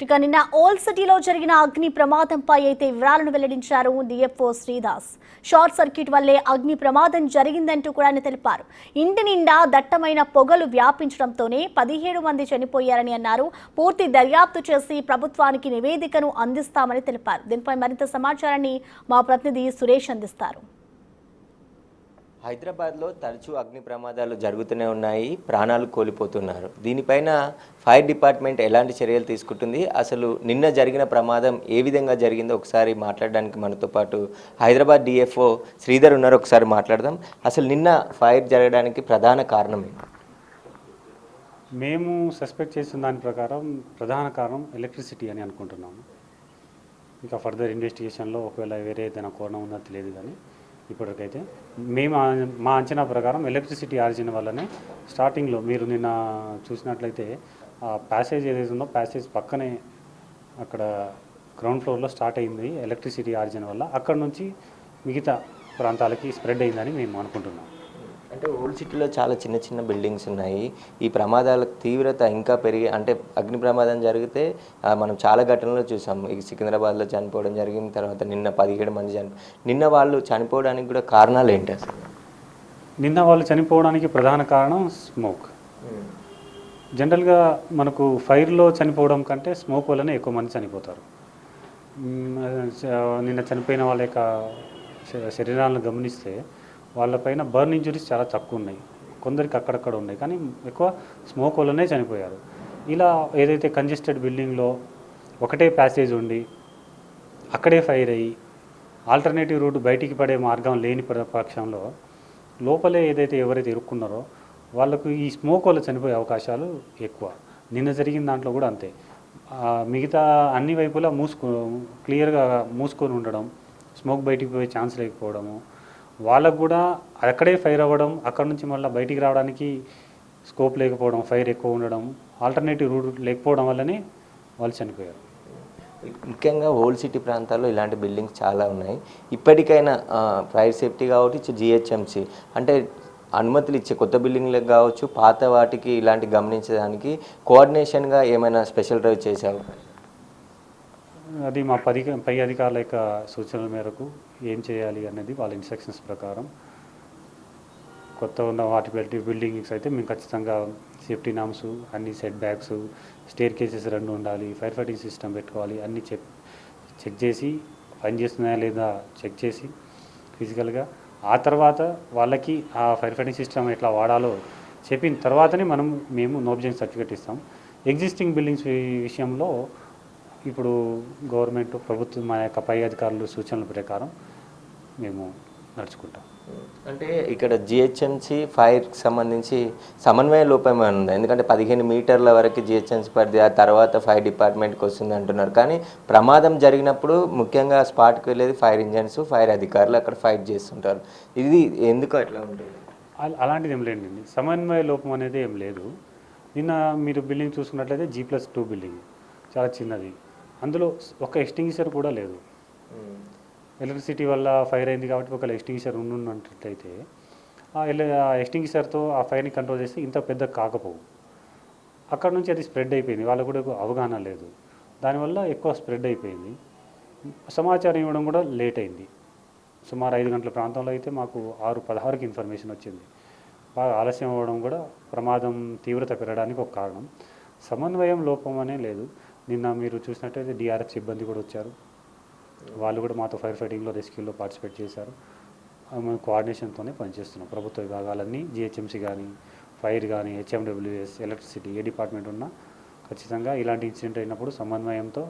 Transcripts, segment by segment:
ఇక నిన్న ఓల్డ్ సిటీలో జరిగిన అగ్ని ప్రమాదంపై అయితే వివరాలను వెల్లడించారు డిఎఫ్ఓ శ్రీదాస్. షార్ట్ సర్క్యూట్ వల్లే అగ్ని ప్రమాదం జరిగిందంటూ కూడా ఆయన తెలిపారు. ఇంటి నిండా దట్టమైన పొగలు వ్యాపించడంతోనే 17 మంది చనిపోయారని అన్నారు. పూర్తి దర్యాప్తు చేసి ప్రభుత్వానికి నివేదికను అందిస్తామని తెలిపారు. దీనిపై మరింత సమాచారాన్ని మా ప్రతినిధి సురేష్ అందిస్తారు. హైదరాబాద్లో తరచూ అగ్ని ప్రమాదాలు జరుగుతూనే ఉన్నాయి, ప్రాణాలు కోల్పోతున్నారు. దీనిపైన ఫైర్ డిపార్ట్మెంట్ ఎలాంటి చర్యలు తీసుకుంటుంది, అసలు నిన్న జరిగిన ప్రమాదం ఏ విధంగా జరిగిందో ఒకసారి మాట్లాడడానికి మనతో పాటు హైదరాబాద్ డిఎఫ్ఓ శ్రీధర్ ఉన్నారు. ఒకసారి మాట్లాడదాం. అసలు నిన్న ఫైర్ జరగడానికి ప్రధాన కారణం ఏంటి? మేము సస్పెక్ట్ చేసిన దాని ప్రకారం ప్రధాన కారణం ఎలక్ట్రిసిటీ అని అనుకుంటున్నాము. ఇంకా ఫర్దర్ ఇన్వెస్టిగేషన్లో ఒకవేళ వేరే ఏదైనా కోణం ఉందో తెలియదు, కానీ ఇప్పటికైతే మేము మా అంచనా ప్రకారం ఎలక్ట్రిసిటీ ఆరిజిన్ వల్లనే స్టార్టింగ్లో మీరు నిన్న చూసినట్లయితే ఆ ప్యాసేజ్ ఏదైతే ఉందో ప్యాసేజ్ పక్కనే అక్కడ గ్రౌండ్ ఫ్లోర్లో స్టార్ట్ అయింది ఎలక్ట్రిసిటీ ఆరిజిన్ వల్ల. అక్కడ నుంచి మిగతా ప్రాంతాలకి స్ప్రెడ్ అయిందని మేము అనుకుంటున్నాం. అంటే ఓల్డ్ సిటీలో చాలా చిన్న చిన్న బిల్డింగ్స్ ఉన్నాయి. ఈ ప్రమాదాల తీవ్రత ఇంకా పెరిగి, అంటే అగ్ని ప్రమాదం జరిగితే మనం చాలా ఘటనలు చూసాం. ఈ సికింద్రాబాద్లో చనిపోవడం జరిగింది, తర్వాత నిన్న 17 మంది నిన్న వాళ్ళు చనిపోవడానికి కూడా కారణాలు ఏంటి అసలు? నిన్న వాళ్ళు చనిపోవడానికి ప్రధాన కారణం స్మోక్. జనరల్గా మనకు ఫైర్లో చనిపోవడం కంటే స్మోక్ వల్లనే ఎక్కువ మంది చనిపోతారు. నిన్న చనిపోయిన వాళ్ళ యొక్క శరీరాలను గమనిస్తే వాళ్ళపైన బర్న్ ఇంజురీస్ చాలా తక్కువ ఉన్నాయి, కొందరికి అక్కడక్కడ ఉన్నాయి, కానీ ఎక్కువ స్మోక్ వల్లనే చనిపోయారు. ఇలా ఏదైతే కంజెస్టెడ్ బిల్డింగ్లో ఒకటే ప్యాసేజ్ ఉండి అక్కడే ఫైర్ అయ్యి ఆల్టర్నేటివ్ రూట్ బయటికి పడే మార్గం లేని పక్షంలో లోపలే ఏదైతే ఎవరైతే ఇరుక్కున్నారో వాళ్ళకు ఈ స్మోక్ వల్ల చనిపోయే అవకాశాలు ఎక్కువ. నిన్న జరిగిన దాంట్లో కూడా అంతే. మిగతా అన్ని వైపులా క్లియర్గా మూసుకొని ఉండడం, స్మోక్ బయటికి పోయే ఛాన్స్ లేకపోవడము, వాళ్ళకు కూడా అక్కడే ఫైర్ అవ్వడం, అక్కడ నుంచి మళ్ళీ బయటికి రావడానికి స్కోప్ లేకపోవడం, ఫైర్ ఎక్కువ ఉండడం, ఆల్టర్నేటివ్ రూట్ లేకపోవడం వల్లనే వాళ్ళు చనిపోయారు. ముఖ్యంగా ఓల్డ్ సిటీ ప్రాంతాల్లో ఇలాంటి బిల్డింగ్స్ చాలా ఉన్నాయి. ఇప్పటికైనా ఫైర్ సేఫ్టీ కావచ్చు, జిహెచ్ఎంసి అంటే అనుమతులు ఇచ్చే కొత్త బిల్డింగ్లకు కావచ్చు, పాత వాటికి ఇలాంటి గమనించడానికి కోఆర్డినేషన్గా ఏమైనా స్పెషల్ డ్రైవ్ చేశారు? అది మా పై అధికారుల యొక్క సూచనల మేరకు ఏం చేయాలి అనేది వాళ్ళ ఇన్స్ట్రక్షన్స్ ప్రకారం కొత్త ఉన్న వాటి బిల్డింగ్స్ అయితే మేము ఖచ్చితంగా సేఫ్టీ నామ్స్, అన్ని సెట్ బ్యాక్స్, స్టేర్ కేసెస్ 2 ఉండాలి, ఫైర్ ఫైటింగ్ సిస్టమ్ పెట్టుకోవాలి, అన్నీ చెక్ చేసి పనిచేస్తున్నాయా లేదా చెక్ చేసి ఫిజికల్గా ఆ తర్వాత వాళ్ళకి ఆ ఫైర్ ఫైటింగ్ సిస్టమ్ ఎట్లా వాడాలో చెప్పిన తర్వాతనే మేము నో అబ్జెక్షన్ సర్టిఫికేట్ ఇస్తాం. ఎగ్జిస్టింగ్ బిల్డింగ్స్ విషయంలో ఇప్పుడు గవర్నమెంట్ ప్రభుత్వం మా యొక్క పై అధికారులు సూచనల ప్రకారం మేము నడుచుకుంటాం. అంటే ఇక్కడ జిహెచ్ఎంసి ఫైర్కి సంబంధించి సమన్వయ లోపం ఉంది. ఎందుకంటే 15 మీటర్ల వరకు జిహెచ్ఎంసి పరిధి, ఆ తర్వాత ఫైర్ డిపార్ట్మెంట్కి వస్తుంది అంటున్నారు. కానీ ప్రమాదం జరిగినప్పుడు ముఖ్యంగా స్పాట్కి వెళ్ళేది ఫైర్ ఇంజన్స్, ఫైర్ అధికారులు అక్కడ ఫైట్ చేస్తుంటారు. ఇది ఎందుకు అట్లా ఉంటుంది? అలాంటిది ఏం లేదండి, సమన్వయ లోపం అనేది ఏం లేదు. నిన్న మీరు బిల్డింగ్ చూసుకున్నట్లయితే G+2 బిల్డింగ్ చాలా చిన్నది, అందులో ఒక ఎక్స్టింగ్విషర్ కూడా లేదు. ఎలక్ట్రిసిటీ వల్ల ఫైర్ అయింది కాబట్టి ఒక ఎక్స్టింగ్విషర్ ఉన్నట్లయితే ఆ ఎక్స్టింగ్విషర్తో ఆ ఫైర్ని కంట్రోల్ చేస్తే ఇంత పెద్ద కాకపోవు. అక్కడ నుంచి అది స్ప్రెడ్ అయిపోయింది, వాళ్ళకు కూడా అవగాహన లేదు, దానివల్ల ఎక్కువ స్ప్రెడ్ అయిపోయింది. సమాచారం ఇవ్వడం కూడా లేట్ అయింది. సుమారు 5 గంటల ప్రాంతంలో అయితే మాకు 6:16కి ఇన్ఫర్మేషన్ వచ్చింది. బాగా ఆలస్యం అవ్వడం కూడా ప్రమాదం తీవ్రత పెరగడానికి ఒక కారణం. సమన్వయం లోపం అనే లేదు. నిన్న మీరు చూసినట్టయితే డిఆర్ఎఫ్ సిబ్బంది కూడా వచ్చారు, వాళ్ళు కూడా మాతో ఫైర్ ఫైటింగ్లో రెస్క్యూలో పార్టిసిపేట్ చేశారు. మేము కోఆర్డినేషన్తోనే పనిచేస్తున్నాం. ప్రభుత్వ విభాగాలన్నీ జిహెచ్ఎంసీ కానీ, ఫైర్ కానీ, హెచ్ఎండబ్ల్యూఎస్, ఎలక్ట్రిసిటీ ఏ డిపార్ట్మెంట్ ఉన్నా ఖచ్చితంగా ఇలాంటి ఇన్సిడెంట్ అయినప్పుడు సమన్వయంతో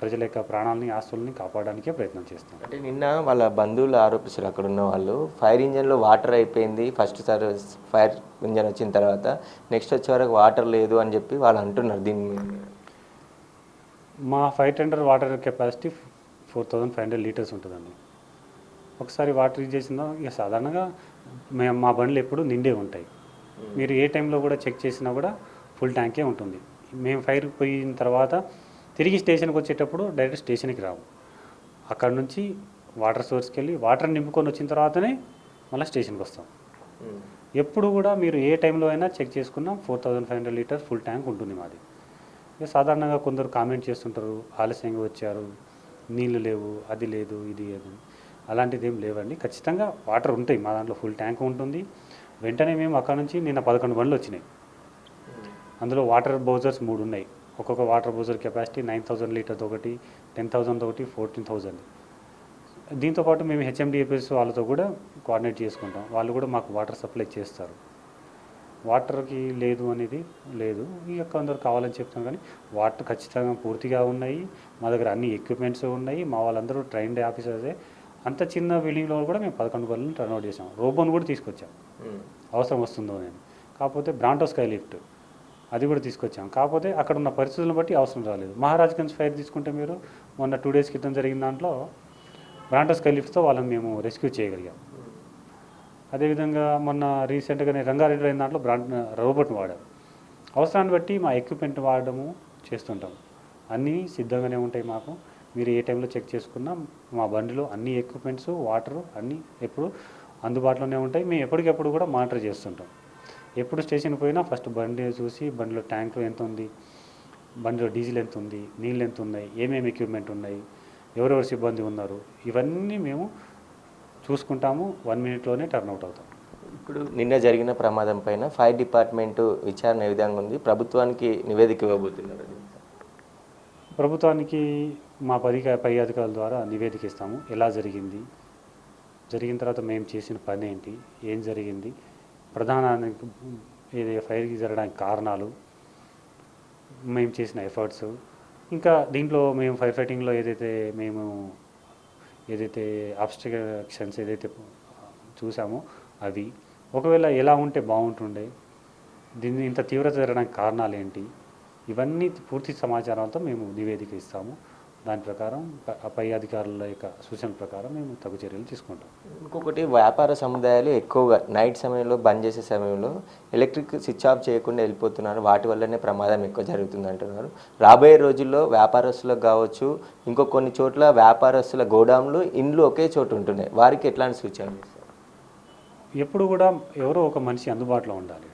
ప్రజల యొక్క ప్రాణాలని, ఆస్తుల్ని కాపాడడానికే ప్రయత్నం చేస్తాం. అంటే నిన్న వాళ్ళ బంధువులు ఆరోపిస్తారు, అక్కడ ఉన్న వాళ్ళు ఫైర్ ఇంజన్లో వాటర్ అయిపోయింది, ఫస్ట్ సారి ఫైర్ ఇంజన్ వచ్చిన తర్వాత నెక్స్ట్ వచ్చే వరకు వాటర్ లేదు అని చెప్పి వాళ్ళు అంటున్నారు. దీన్ని మా fire tender water capacity 4500 litres ఉంటుందండి. ఒకసారి వాటర్ యూజ్ చేసిందో ఇక సాధారణంగా మా బండ్లు ఎప్పుడు నిండే ఉంటాయి. మీరు ఏ టైంలో కూడా చెక్ చేసినా కూడా ఫుల్ ట్యాంకే ఉంటుంది. మేము ఫైర్ పోయిన తర్వాత తిరిగి స్టేషన్కి వచ్చేటప్పుడు డైరెక్ట్ స్టేషన్కి రావు, అక్కడ నుంచి వాటర్ సోర్స్కి వెళ్ళి వాటర్ నింపుకొని వచ్చిన తర్వాతనే మళ్ళీ స్టేషన్కి వస్తాం. ఎప్పుడు కూడా మీరు ఏ టైంలో అయినా చెక్ చేసుకున్నా 4500 లీటర్స్ ఫుల్ ట్యాంక్ ఉంటుంది మాది. ఇక సాధారణంగా కొందరు కామెంట్ చేస్తుంటారు, ఆలస్యంగా వచ్చారు, నీళ్లు లేవు, అది లేదు, ఇది లేదు. అలాంటిది ఏం లేవండి. ఖచ్చితంగా వాటర్ ఉంటాయి, మా దాంట్లో ఫుల్ ట్యాంక్ ఉంటుంది. వెంటనే మేము అక్కడ నుంచి నిన్న 11 బండ్లు వచ్చినాయి. అందులో వాటర్ బౌజర్స్ 3 ఉన్నాయి. ఒక్కొక్క వాటర్ బౌజర్ కెపాసిటీ 9000 లీటర్స్ ఒకటి, 10,000 ఒకటి, 14,000. దీంతోపాటు మేము హెచ్ఎండిఎఫ్ఎస్ వాళ్ళతో కూడా కోఆర్డినేట్ చేసుకుంటాం. వాళ్ళు కూడా మాకు వాటర్ సప్లై చేస్తారు. వాటర్కి లేదు అనేది లేదు, ఇక కొందరు కావాలని చెప్తాం, కానీ వాటర్ ఖచ్చితంగా పూర్తిగా ఉన్నాయి. మా దగ్గర అన్ని ఎక్విప్మెంట్స్ ఉన్నాయి. మా వాళ్ళందరూ ట్రైన్డ్ ఆఫీసర్సే. అంత చిన్న బిల్డింగ్లో కూడా మేము 11 బల్లను టర్న్అవుట్ చేసాం. రోబోను కూడా తీసుకొచ్చాం అవసరం వస్తుందో అని. కాకపోతే బ్రాంటో స్కై లిఫ్ట్ అది కూడా తీసుకొచ్చాం. కాకపోతే అక్కడ ఉన్న పరిస్థితులను బట్టి అవసరం రాలేదు. మహారాజ్గంజ్ ఫైర్ తీసుకుంటే మీరు మొన్న 2 days క్రితం జరిగిన దాంట్లో బ్రాంటో స్కై లిఫ్ట్తో వాళ్ళని మేము రెస్క్యూ చేయగలిగాం. అదేవిధంగా మొన్న రీసెంట్గానే రంగారెడ్డిలో అయిన దాంట్లో రోబోట్ని వాడాం. అవసరాన్ని బట్టి మా ఎక్విప్మెంట్ వాడడము చేస్తుంటాం. అన్నీ సిద్ధంగానే ఉంటాయి మాకు. మీరు ఏ టైంలో చెక్ చేసుకున్నా మా బండిలో అన్ని ఎక్విప్మెంట్స్, వాటరు అన్నీ ఎప్పుడు అందుబాటులోనే ఉంటాయి. మేము ఎప్పటికెప్పుడు కూడా మానిటర్ చేస్తుంటాం. ఎప్పుడు స్టేషన్ పోయినా ఫస్ట్ బండి చూసి బండిలో ట్యాంక్ ఎంత ఉంది, బండిలో డీజిల్ ఎంత ఉంది, నీళ్ళు ఎంత ఉన్నాయి, ఏమేమి ఎక్విప్మెంట్ ఉన్నాయి, ఎవరెవరు సిబ్బంది ఉన్నారు, ఇవన్నీ మేము చూసుకుంటాము. 1 minute టర్న్అవుట్ అవుతాం. ఇప్పుడు నిన్న జరిగిన ప్రమాదం పైన ఫైర్ డిపార్ట్మెంటు విచారణ ఏ విధంగా ఉంది, ప్రభుత్వానికి నివేదిక ఇవ్వబోతున్నారు? ప్రభుత్వానికి మా పై అధికారుల ద్వారా నివేదిక ఇస్తాము. ఎలా జరిగింది, జరిగిన తర్వాత మేము చేసిన పని ఏంటి, ఏం జరిగింది, ప్రధాన ఫైర్కి జరగడానికి కారణాలు, మేము చేసిన ఎఫర్ట్స్, ఇంకా దీంట్లో మేము ఫైర్ ఫైటింగ్లో ఏదైతే ఆబ్స్ట్రక్షన్స్ ఏదైతే చూసామో అవి ఒకవేళ ఎలా ఉంటే బాగుంటుండే, దీన్ని ఇంత తీవ్రత జరగడానికి కారణాలు ఏంటి, ఇవన్నీ పూర్తి సమాచారంతో మేము నివేదిక ఇస్తాము. దాని ప్రకారం పై అధికారుల యొక్క సూచన ప్రకారం మేము తగు చర్యలు తీసుకుంటాం. ఇంకొకటి, వ్యాపార సముదాయాలు ఎక్కువగా నైట్ సమయంలో బంద్ చేసే సమయంలో ఎలక్ట్రిక్ స్విచ్ ఆఫ్ చేయకుండా వెళ్ళిపోతున్నారు. వాటి వల్లనే ప్రమాదం ఎక్కువ జరుగుతుంది అంటున్నారు. రాబోయే రోజుల్లో వ్యాపారస్తులకు కావచ్చు, ఇంకో కొన్ని చోట్ల వ్యాపారస్తుల గోడాంలు, ఇండ్లు ఒకే చోటు ఉంటున్నాయి. వారికి ఎట్లాంటి సూచనలు ఇస్తారు? ఎప్పుడు కూడా ఎవరో ఒక మనిషి అందుబాటులో ఉండాలి.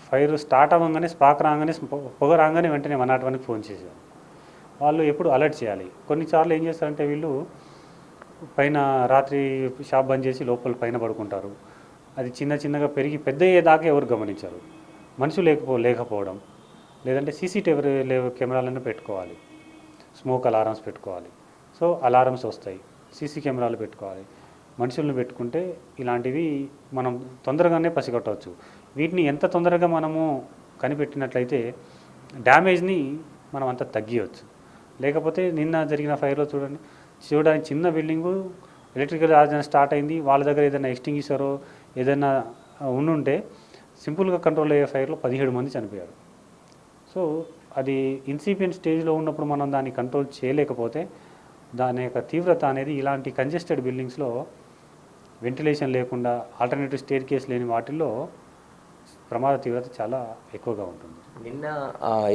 ఫైర్ స్టార్ట్ అవ్వగానే, స్పార్క్ రాగానే, పొగ రాగానే వెంటనే 101కి ఫోన్ చేశారు. వాళ్ళు ఎప్పుడు అలర్ట్ చేయాలి. కొన్నిసార్లు ఏం చేస్తారంటే వీళ్ళు పైన రాత్రి షాప్ బంద్ చేసి లోపల పైన పడుకుంటారు. అది చిన్నగా పెరిగి పెద్ద అయ్యేదాకా ఎవరు గమనించారు. మనుషులు లేకపోవడం, లేదంటే సీసీటీవీ కెమెరాలను పెట్టుకోవాలి, స్మోక్ అలారమ్స్ పెట్టుకోవాలి. సో అలారమ్స్ వస్తాయి, సీసీ కెమెరాలు పెట్టుకోవాలి. మనుషులను పెట్టుకుంటే ఇలాంటివి మనం తొందరగానే పసిగట్టవచ్చు. వీటిని ఎంత తొందరగా మనము కనిపెట్టినట్లయితే డ్యామేజ్ని మనం అంతా తగ్గియవచ్చు. లేకపోతే నిన్న జరిగిన ఫైర్లో చూడడానికి చిన్న బిల్డింగు, ఎలక్ట్రికల్ ఆర్జన్ స్టార్ట్ అయింది, వాళ్ళ దగ్గర ఏదైనా ఎక్స్టింగ్విషరో ఏదైనా ఉండుంటే సింపుల్గా కంట్రోల్ అయ్యే ఫైర్లో 17 మంది చనిపోయారు. సో అది ఇన్సిపియెంట్ స్టేజ్లో ఉన్నప్పుడు మనం దాన్ని కంట్రోల్ చేయలేకపోతే దాని యొక్క తీవ్రత అనేది ఇలాంటి కంజెస్టెడ్ బిల్డింగ్స్లో వెంటిలేషన్ లేకుండా ఆల్టర్నేటివ్ స్టేర్ కేస్ లేని వాటిల్లో ప్రమాద తీవ్రత చాలా ఎక్కువగా ఉంటుంది. నిన్న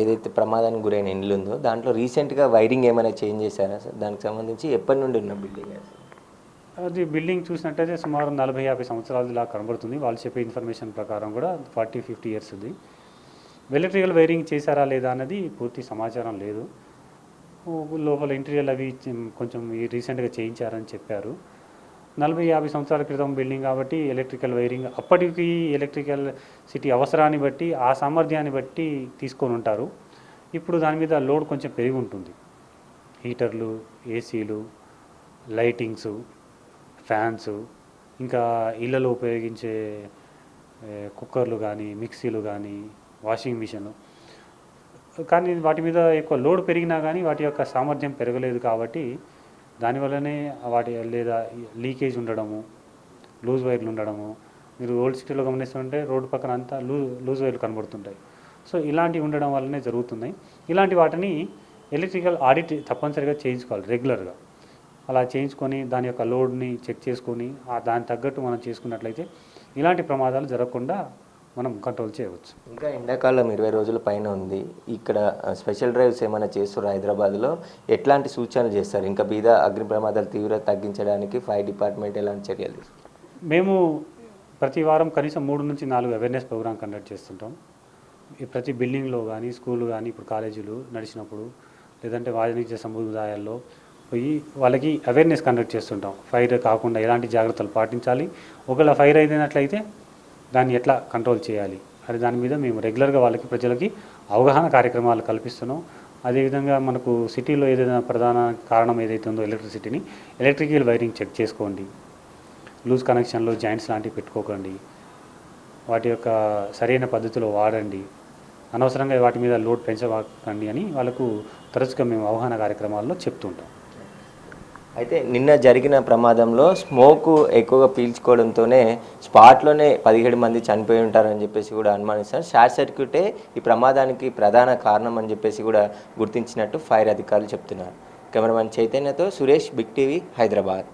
ఏదైతే ప్రమాదానికి గురైన ఇండ్లు ఉందో దాంట్లో రీసెంట్గా వైరింగ్ ఏమైనా చేంజ్ చేశారా సార్? దానికి సంబంధించి ఎప్పటి నుండి ఉన్న బిల్డింగ్? అది బిల్డింగ్ చూసినట్టయితే సుమారు 40-50 సంవత్సరాలు ఇలా కనబడుతుంది. వాళ్ళు చెప్పే ఇన్ఫర్మేషన్ ప్రకారం కూడా 40-50 years ఉంది. ఎలక్ట్రికల్ వైరింగ్ చేశారా లేదా అన్నది పూర్తి సమాచారం లేదు. లోపల ఇంటీరియర్ అవి కొంచెం రీసెంట్గా చేయించారని చెప్పారు. 40-50 సంవత్సరాల క్రితం బిల్డింగ్ కాబట్టి ఎలక్ట్రికల్ వైరింగ్ అప్పటికి ఎలక్ట్రికల్ సిటీ అవసరాన్ని బట్టి, ఆ సామర్థ్యాన్ని బట్టి తీసుకొని ఉంటారు. ఇప్పుడు దాని మీద లోడ్ కొంచెం పెరిగి ఉంటుంది. హీటర్లు, ఏసీలు, లైటింగ్స్, ఫ్యాన్స్, ఇంకా ఇళ్ళలో ఉపయోగించే కుక్కర్లు కానీ, మిక్సీలు కానీ, వాషింగ్ మిషన్, కానీ వాటి మీద ఎక్కువ లోడ్ పెరిగినా కానీ వాటి యొక్క సామర్థ్యం పెరగలేదు. కాబట్టి దానివల్లనే లేదా లీకేజ్ ఉండడము, లూజ్ వైర్లు ఉండడము. మీరు ఓల్డ్ సిటీలో గమనిస్తుంటే రోడ్డు పక్కన అంతా లూజ్ వైర్లు కనబడుతుంటాయి. సో ఇలాంటివి ఉండడం వల్లనే జరుగుతున్నాయి. ఇలాంటి వాటిని ఎలక్ట్రికల్ ఆడిట్ తప్పనిసరిగా చేయించుకోవాలి రెగ్యులర్గా. అలా చేయించుకొని దాని యొక్క లోడ్ని చెక్ చేసుకొని దాని తగ్గట్టు మనం చేసుకున్నట్లయితే ఇలాంటి ప్రమాదాలు జరగకుండా మనం కంట్రోల్ చేయవచ్చు. ఇంకా ఎండాకాలం 20 రోజుల పైన ఉంది. ఇక్కడ స్పెషల్ డ్రైవ్స్ ఏమైనా చేస్తారు హైదరాబాద్లో? ఎట్లాంటి సూచనలు చేస్తారు? ఇంకా బీద అగ్ని ప్రమాదాల తీవ్రత తగ్గించడానికి ఫైర్ డిపార్ట్మెంట్ ఎలాంటి చర్యలు తీసుకుంటారు? మేము ప్రతి వారం కనీసం 3 నుంచి 4 అవేర్నెస్ ప్రోగ్రామ్ కండక్ట్ చేస్తుంటాం. ప్రతి బిల్డింగ్లో కానీ స్కూళ్ళు కానీ ఇప్పుడు కాలేజీలు నడిచినప్పుడు లేదంటే వాణిజ్య సముదాయాల్లో పోయి వాళ్ళకి అవేర్నెస్ కండక్ట్ చేస్తుంటాం. ఫైర్ కాకుండా ఎలాంటి జాగ్రత్తలు పాటించాలి, ఒకవేళ ఫైర్ అయినట్లయితే దాన్ని ఎట్లా కంట్రోల్ చేయాలి అనే దాని మీద మేము రెగ్యులర్గా ప్రజలకి అవగాహన కార్యక్రమాలు కల్పిస్తున్నాం. అదేవిధంగా మనకు సిటీలో ఏదైనా ప్రధాన కారణం ఏదైతే ఉందో ఎలక్ట్రికల్ వైరింగ్ చెక్ చేసుకోండి, లూజ్ కనెక్షన్లో జాయింట్స్ లాంటివి పెట్టుకోకండి, వాటి యొక్క సరైన పద్ధతిలో వాడండి, అనవసరంగా వాటి మీద లోడ్ పెంచకండి అని వాళ్ళకు తరచుగా మేము అవగాహన కార్యక్రమాల్లో చెప్తుంటాం. అయితే నిన్న జరిగిన ప్రమాదంలో స్మోక్ ఎక్కువగా పీల్చుకోవడంతోనే స్పాట్లోనే 17 మంది చనిపోయి ఉంటారని చెప్పేసి కూడా అనుమానిస్తారు. షార్ట్ సర్క్యూటే ఈ ప్రమాదానికి ప్రధాన కారణం అని చెప్పేసి కూడా గుర్తించినట్టు ఫైర్ అధికారులు చెప్తున్నారు. కెమెరామెన్ చైతన్యతో సురేష్, బిగ్ టీవీ, హైదరాబాద్.